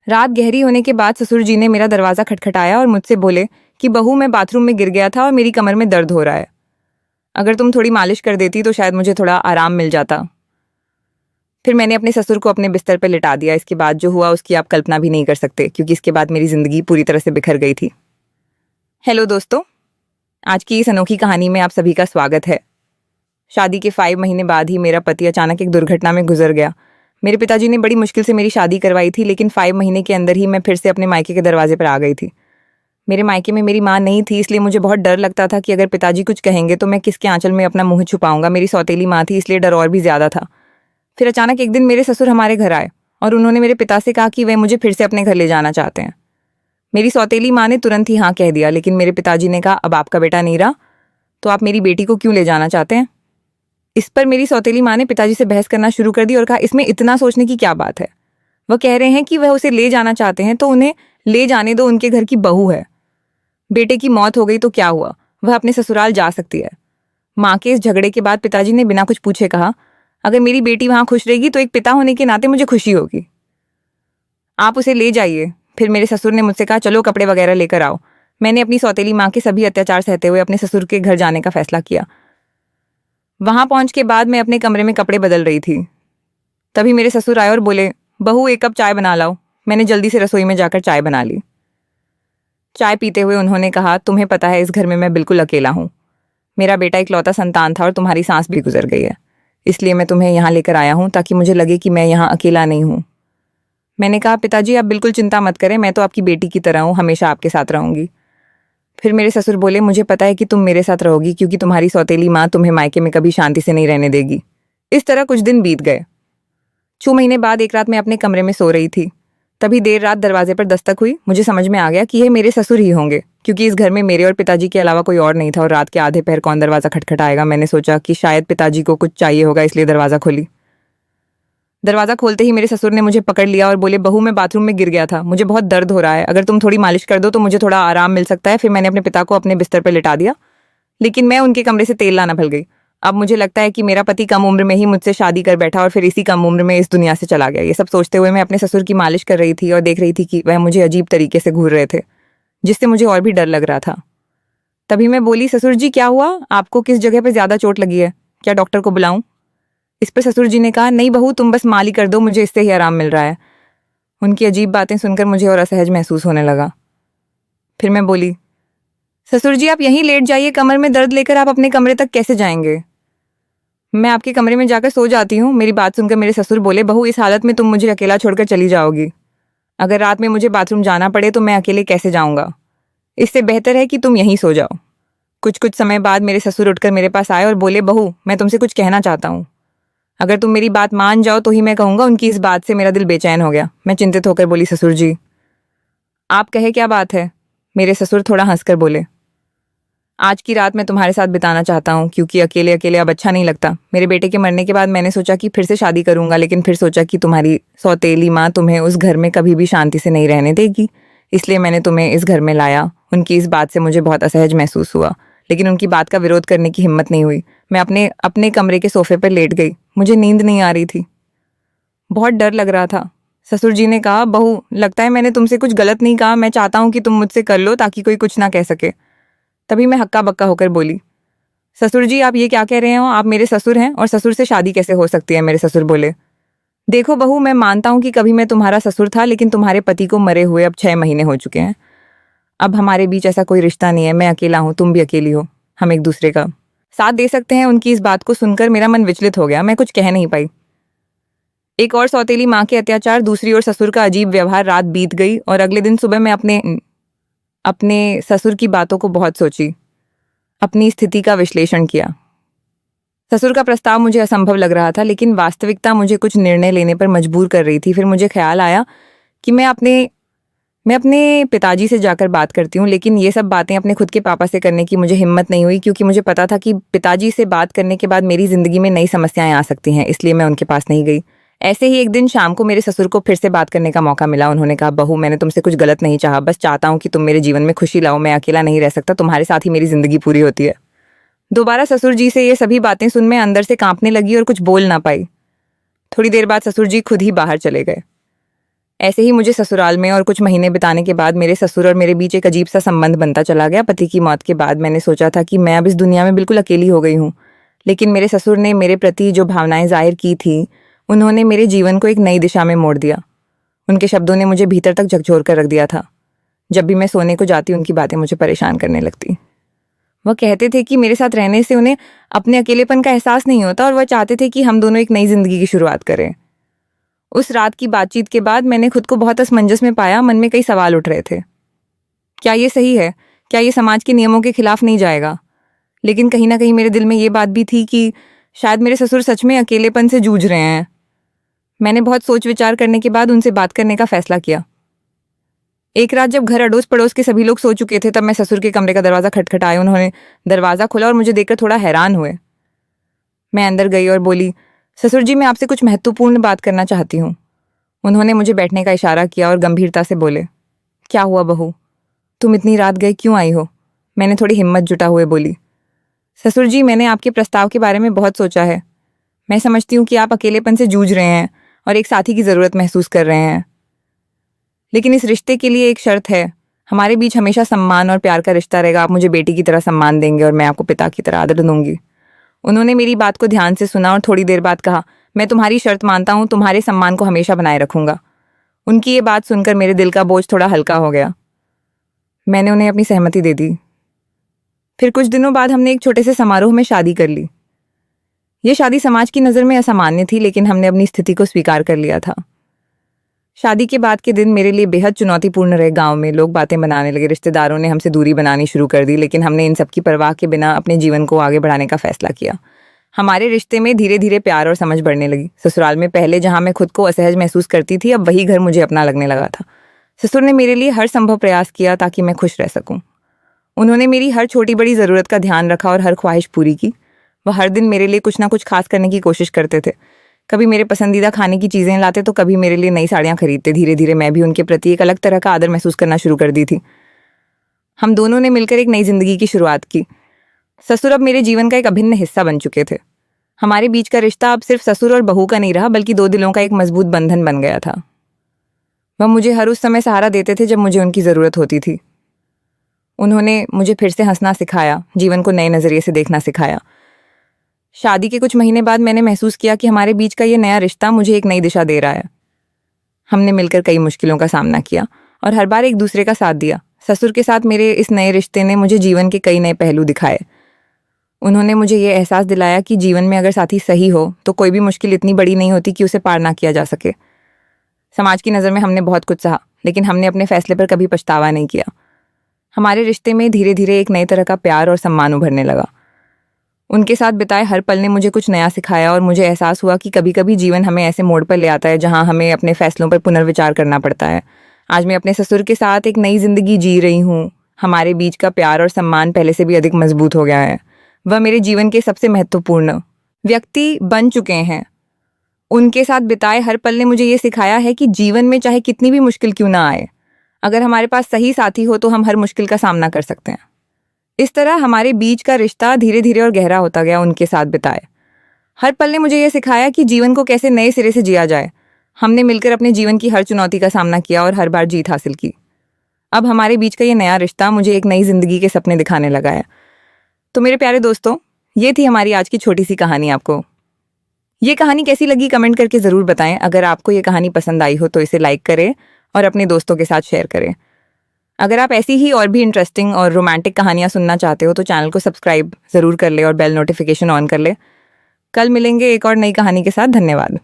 रात गहरी होने के बाद ससुर जी ने मेरा दरवाज़ा खटखटाया और मुझसे बोले कि बहू, मैं बाथरूम में गिर गया था और मेरी कमर में दर्द हो रहा है। अगर तुम थोड़ी मालिश कर देती तो शायद मुझे थोड़ा आराम मिल जाता। फिर मैंने अपने ससुर को अपने बिस्तर पर लिटा दिया। इसके बाद जो हुआ उसकी आप कल्पना भी नहीं कर सकते, क्योंकि इसके बाद मेरी ज़िंदगी पूरी तरह से बिखर गई थी। हेलो दोस्तों, आज की इस अनोखी कहानी में आप सभी का स्वागत है। शादी के 5 महीने बाद ही मेरा पति अचानक एक दुर्घटना में गुजर गया। मेरे पिताजी ने बड़ी मुश्किल से मेरी शादी करवाई थी, लेकिन 5 महीने के अंदर ही मैं फिर से अपने मायके के दरवाजे पर आ गई थी। मेरे मायके में मेरी माँ नहीं थी, इसलिए मुझे बहुत डर लगता था कि अगर पिताजी कुछ कहेंगे तो मैं किसके आंचल में अपना मुंह छुपाऊंगा। मेरी सौतेली माँ थी, इसलिए डर और भी ज्यादा था। फिर अचानक एक दिन मेरे ससुर हमारे घर आए और उन्होंने मेरे पिता से कहा कि वे मुझे फिर से अपने घर ले जाना चाहते हैं। मेरी सौतेली माँ ने तुरंत ही हाँ कह दिया, लेकिन मेरे पिताजी ने कहा, अब आपका बेटा नहीं रहा तो आप मेरी बेटी को क्यों ले जाना चाहते हैं। इस पर मेरी सौतेली माँ ने पिताजी से बहस करना शुरू कर दी और कहा, इसमें इतना सोचने की क्या बात है। वह कह रहे हैं कि वह उसे ले जाना चाहते हैं तो उन्हें ले जाने दो, उनके घर की बहू है। बेटे की मौत हो गई तो क्या हुआ, वह अपने ससुराल जा सकती है। माँ के इस झगड़े के बाद पिताजी ने बिना कुछ पूछे कहा, अगर मेरी बेटी वहां खुश रहेगी तो एक पिता होने के नाते मुझे खुशी होगी, आप उसे ले जाइए। फिर मेरे ससुर ने मुझसे कहा, चलो कपड़े वगैरह लेकर आओ। मैंने अपनी सौतेली माँ के सभी अत्याचार सहते हुए अपने ससुर के घर जाने का फैसला किया। वहां पहुंच के बाद मैं अपने कमरे में कपड़े बदल रही थी, तभी मेरे ससुर आए और बोले, बहू 1 कप चाय बना लाओ। मैंने जल्दी से रसोई में जाकर चाय बना ली। चाय पीते हुए उन्होंने कहा, तुम्हें पता है इस घर में मैं बिल्कुल अकेला हूँ। मेरा बेटा इकलौता संतान था और तुम्हारी सास भी गुजर गई है, इसलिए मैं तुम्हें यहाँ लेकर आया हूँ ताकि मुझे लगे कि मैं यहाँ अकेला नहीं हूँ। मैंने कहा, पिताजी आप बिल्कुल चिंता मत करें, मैं तो आपकी बेटी की तरह हूँ, हमेशा आपके साथ रहूंगी। फिर मेरे ससुर बोले, मुझे पता है कि तुम मेरे साथ रहोगी, क्योंकि तुम्हारी सौतेली माँ तुम्हें मायके में कभी शांति से नहीं रहने देगी। इस तरह कुछ दिन बीत गए। 6 महीने बाद एक रात मैं अपने कमरे में सो रही थी, तभी देर रात दरवाजे पर दस्तक हुई। मुझे समझ में आ गया कि ये मेरे ससुर ही होंगे, क्योंकि इस घर में मेरे और पिताजी के अलावा कोई और नहीं था और रात के आधे पहर कौन दरवाजा खटखटाएगा। मैंने सोचा कि शायद पिताजी को कुछ चाहिए होगा, इसलिए दरवाजा खोली। दरवाजा खोलते ही मेरे ससुर ने मुझे पकड़ लिया और बोले, बहू मैं बाथरूम में गिर गया था, मुझे बहुत दर्द हो रहा है, अगर तुम थोड़ी मालिश कर दो तो मुझे थोड़ा आराम मिल सकता है। फिर मैंने अपने पिता को अपने बिस्तर पर लिटा दिया, लेकिन मैं उनके कमरे से तेल लाना भूल गई। अब मुझे लगता है कि मेरा पति कम उम्र में ही मुझसे शादी कर बैठा और फिर इसी कम उम्र में इस दुनिया से चला गया। ये सब सोचते हुए मैं अपने ससुर की मालिश कर रही थी और देख रही थी कि वह मुझे अजीब तरीके से घूर रहे थे, जिससे मुझे और भी डर लग रहा था। तभी मैं बोली, ससुर जी क्या हुआ, आपको किस जगह पर ज्यादा चोट लगी है, क्या डॉक्टर को बुलाऊं। इस पर ससुर जी ने कहा, नहीं बहू तुम बस माली कर दो, मुझे इससे ही आराम मिल रहा है। उनकी अजीब बातें सुनकर मुझे और असहज महसूस होने लगा। फिर मैं बोली, ससुर जी आप यहीं लेट जाइए, कमर में दर्द लेकर आप अपने कमरे तक कैसे जाएंगे, मैं आपके कमरे में जाकर सो जाती हूँ। मेरी बात सुनकर मेरे ससुर बोले, बहू इस हालत में तुम मुझे अकेला छोड़कर चली जाओगी, अगर रात में मुझे बाथरूम जाना पड़े तो मैं अकेले कैसे जाऊंगा, इससे बेहतर है कि तुम यहीं सो जाओ। कुछ समय बाद मेरे ससुर उठकर मेरे पास आए और बोले, बहू मैं तुमसे कुछ कहना चाहता हूँ, अगर तुम मेरी बात मान जाओ तो ही मैं कहूँगा। उनकी इस बात से मेरा दिल बेचैन हो गया। मैं चिंतित होकर बोली, ससुर जी आप कहे क्या बात है। मेरे ससुर थोड़ा हंसकर बोले, आज की रात मैं तुम्हारे साथ बिताना चाहता हूँ, क्योंकि अकेले अकेले अब अच्छा नहीं लगता। मेरे बेटे के मरने के बाद मैंने सोचा कि फिर से शादी करूंगा, लेकिन फिर सोचा कि तुम्हारी सौतेली माँ तुम्हें उस घर में कभी भी शांति से नहीं रहने देगी, इसलिए मैंने तुम्हें इस घर में लाया। उनकी इस बात से मुझे बहुत असहज महसूस हुआ, लेकिन उनकी बात का विरोध करने की हिम्मत नहीं हुई। मैं अपने अपने कमरे के सोफे पर लेट गई। मुझे नींद नहीं आ रही थी, बहुत डर लग रहा था। ससुर जी ने कहा, बहू लगता है मैंने तुमसे कुछ गलत नहीं कहा, मैं चाहता हूँ कि तुम मुझसे कर लो ताकि कोई कुछ ना कह सके। तभी मैं हक्का बक्का होकर बोली, ससुर जी आप ये क्या कह रहे हो, आप मेरे ससुर हैं और ससुर से शादी कैसे हो सकती है। मेरे ससुर बोले, देखो बहू मैं मानता हूँ कि कभी मैं तुम्हारा ससुर था, लेकिन तुम्हारे पति को मरे हुए अब 6 महीने हो चुके हैं। अब हमारे बीच ऐसा कोई रिश्ता नहीं है, मैं अकेला हूँ, तुम भी अकेली हो, हम एक दूसरे का साथ दे सकते हैं। उनकी इस बात को सुनकर मेरा मन विचलित हो गया, मैं कुछ कह नहीं पाई। एक और सौतेली माँ के अत्याचार, दूसरी ओर ससुर का अजीब व्यवहार। रात बीत गई और अगले दिन सुबह मैं अपने ससुर की बातों को बहुत सोची, अपनी स्थिति का विश्लेषण किया। ससुर का प्रस्ताव मुझे असंभव लग रहा था, लेकिन वास्तविकता मुझे कुछ निर्णय लेने पर मजबूर कर रही थी। फिर मुझे ख्याल आया कि मैं अपने पिताजी से जाकर बात करती हूँ, लेकिन ये सब बातें अपने खुद के पापा से करने की मुझे हिम्मत नहीं हुई, क्योंकि मुझे पता था कि पिताजी से बात करने के बाद मेरी जिंदगी में नई समस्याएं आ सकती हैं, इसलिए मैं उनके पास नहीं गई। ऐसे ही एक दिन शाम को मेरे ससुर को फिर से बात करने का मौका मिला। उन्होंने कहा, बहू मैंने तुमसे कुछ गलत नहीं चाहा, बस चाहता हूँ कि तुम मेरे जीवन में खुशी लाओ, मैं अकेला नहीं रह सकता, तुम्हारे साथ ही मेरी जिंदगी पूरी होती है। दोबारा ससुर जी से ये सभी बातें सुन मैं अंदर से कांपने लगी और कुछ बोल ना पाई। थोड़ी देर बाद ससुर जी खुद ही बाहर चले गए। ऐसे ही मुझे ससुराल में और कुछ महीने बिताने के बाद मेरे ससुर और मेरे बीच एक अजीब सा संबंध बनता चला गया। पति की मौत के बाद मैंने सोचा था कि मैं अब इस दुनिया में बिल्कुल अकेली हो गई हूँ, लेकिन मेरे ससुर ने मेरे प्रति जो भावनाएं जाहिर की थी, उन्होंने मेरे जीवन को एक नई दिशा में मोड़ दिया। उनके शब्दों ने मुझे भीतर तक झकझोर कर रख दिया था। जब भी मैं सोने को जाती उनकी बातें मुझे परेशान करने लगती। वह कहते थे कि मेरे साथ रहने से उन्हें अपने अकेलेपन का एहसास नहीं होता और वह चाहते थे कि हम दोनों एक नई जिंदगी की शुरुआत करें। उस रात की बातचीत के बाद मैंने खुद को बहुत असमंजस में पाया। मन में कई सवाल उठ रहे थे। क्या ये सही है? क्या ये समाज के नियमों के खिलाफ नहीं जाएगा? लेकिन कहीं ना कहीं मेरे दिल में ये बात भी थी कि शायद मेरे ससुर सच में अकेलेपन से जूझ रहे हैं। मैंने बहुत सोच विचार करने के बाद उनसे बात करने का फैसला किया। एक रात जब घर अड़ोस पड़ोस के सभी लोग सो चुके थे, तब मैं ससुर के कमरे का दरवाज़ा खटखटाया। उन्होंने दरवाज़ा खोला और मुझे देखकर थोड़ा हैरान हुए। मैं अंदर गई और बोली, ससुर जी, मैं आपसे कुछ महत्वपूर्ण बात करना चाहती हूँ। उन्होंने मुझे बैठने का इशारा किया और गंभीरता से बोले, क्या हुआ बहू? तुम इतनी रात गए क्यों आई हो? मैंने थोड़ी हिम्मत जुटा हुए बोली, ससुर जी, मैंने आपके प्रस्ताव के बारे में बहुत सोचा है। मैं समझती हूँ कि आप अकेलेपन से जूझ रहे हैं और एक साथी की ज़रूरत महसूस कर रहे हैं, लेकिन इस रिश्ते के लिए एक शर्त है। हमारे बीच हमेशा सम्मान और प्यार का रिश्ता रहेगा। आप मुझे बेटी की तरह सम्मान देंगे और मैं आपको पिता की तरह आदर दूंगी। उन्होंने मेरी बात को ध्यान से सुना और थोड़ी देर बाद कहा, मैं तुम्हारी शर्त मानता हूँ, तुम्हारे सम्मान को हमेशा बनाए रखूंगा। उनकी ये बात सुनकर मेरे दिल का बोझ थोड़ा हल्का हो गया। मैंने उन्हें अपनी सहमति दे दी। फिर कुछ दिनों बाद हमने एक छोटे से समारोह में शादी कर ली। ये शादी समाज की नज़र में असामान्य थी, लेकिन हमने अपनी स्थिति को स्वीकार कर लिया था। शादी के बाद के दिन मेरे लिए बेहद चुनौतीपूर्ण रहे। गांव में लोग बातें बनाने लगे, रिश्तेदारों ने हमसे दूरी बनानी शुरू कर दी, लेकिन हमने इन सब की परवाह के बिना अपने जीवन को आगे बढ़ाने का फैसला किया। हमारे रिश्ते में धीरे धीरे प्यार और समझ बढ़ने लगी। ससुराल में पहले जहां मैं खुद को असहज महसूस करती थी, अब वही घर मुझे अपना लगने लगा था। ससुर ने मेरे लिए हर संभव प्रयास किया ताकि मैं खुश रह सकूं। उन्होंने मेरी हर छोटी बड़ी ज़रूरत का ध्यान रखा और हर ख्वाहिश पूरी की। वह हर दिन मेरे लिए कुछ ना कुछ खास करने की कोशिश करते थे। कभी मेरे पसंदीदा खाने की चीज़ें लाते तो कभी मेरे लिए नई साड़ियाँ खरीदते। धीरे धीरे मैं भी उनके प्रति एक अलग तरह का आदर महसूस करना शुरू कर दी थी। हम दोनों ने मिलकर एक नई जिंदगी की शुरुआत की। ससुर अब मेरे जीवन का एक अभिन्न हिस्सा बन चुके थे। हमारे बीच का रिश्ता अब सिर्फ ससुर और बहू का नहीं रहा, बल्कि दो दिलों का एक मजबूत बंधन बन गया था। वह मुझे हर उस समय सहारा देते थे जब मुझे उनकी ज़रूरत होती थी। उन्होंने मुझे फिर से हंसना सिखाया, जीवन को नए नज़रिए से देखना सिखाया। शादी के कुछ महीने बाद मैंने महसूस किया कि हमारे बीच का ये नया रिश्ता मुझे एक नई दिशा दे रहा है। हमने मिलकर कई मुश्किलों का सामना किया और हर बार एक दूसरे का साथ दिया। ससुर के साथ मेरे इस नए रिश्ते ने मुझे जीवन के कई नए पहलू दिखाए। उन्होंने मुझे ये एहसास दिलाया कि जीवन में अगर साथी सही हो तो कोई भी मुश्किल इतनी बड़ी नहीं होती कि उसे पार ना किया जा सके। समाज की नज़र में हमने बहुत कुछ सहा, लेकिन हमने अपने फैसले पर कभी पछतावा नहीं किया। हमारे रिश्ते में धीरे धीरे एक नए तरह का प्यार और सम्मान उभरने लगा। उनके साथ बिताए हर पल ने मुझे कुछ नया सिखाया और मुझे एहसास हुआ कि कभी कभी जीवन हमें ऐसे मोड़ पर ले आता है जहां हमें अपने फैसलों पर पुनर्विचार करना पड़ता है। आज मैं अपने ससुर के साथ एक नई जिंदगी जी रही हूँ। हमारे बीच का प्यार और सम्मान पहले से भी अधिक मजबूत हो गया है। वह मेरे जीवन के सबसे महत्वपूर्ण व्यक्ति बन चुके हैं। उनके साथ बिताए हर पल ने मुझे ये सिखाया है कि जीवन में चाहे कितनी भी मुश्किल क्यों ना आए, अगर हमारे पास सही साथी हो तो हम हर मुश्किल का सामना कर सकते हैं। इस तरह हमारे बीच का रिश्ता धीरे धीरे और गहरा होता गया। उनके साथ बिताए हर पल ने मुझे यह सिखाया कि जीवन को कैसे नए सिरे से जिया जाए। हमने मिलकर अपने जीवन की हर चुनौती का सामना किया और हर बार जीत हासिल की। अब हमारे बीच का ये नया रिश्ता मुझे एक नई जिंदगी के सपने दिखाने लगा है। तो मेरे प्यारे दोस्तों, ये थी हमारी आज की छोटी सी कहानी। आपको ये कहानी कैसी लगी कमेंट करके ज़रूर बताएं। अगर आपको ये कहानी पसंद आई हो तो इसे लाइक करें और अपने दोस्तों के साथ शेयर करें। अगर आप ऐसी ही और भी इंटरेस्टिंग और रोमांटिक कहानियां सुनना चाहते हो तो चैनल को सब्सक्राइब ज़रूर कर ले और बेल नोटिफिकेशन ऑन कर ले। कल मिलेंगे एक और नई कहानी के साथ। धन्यवाद।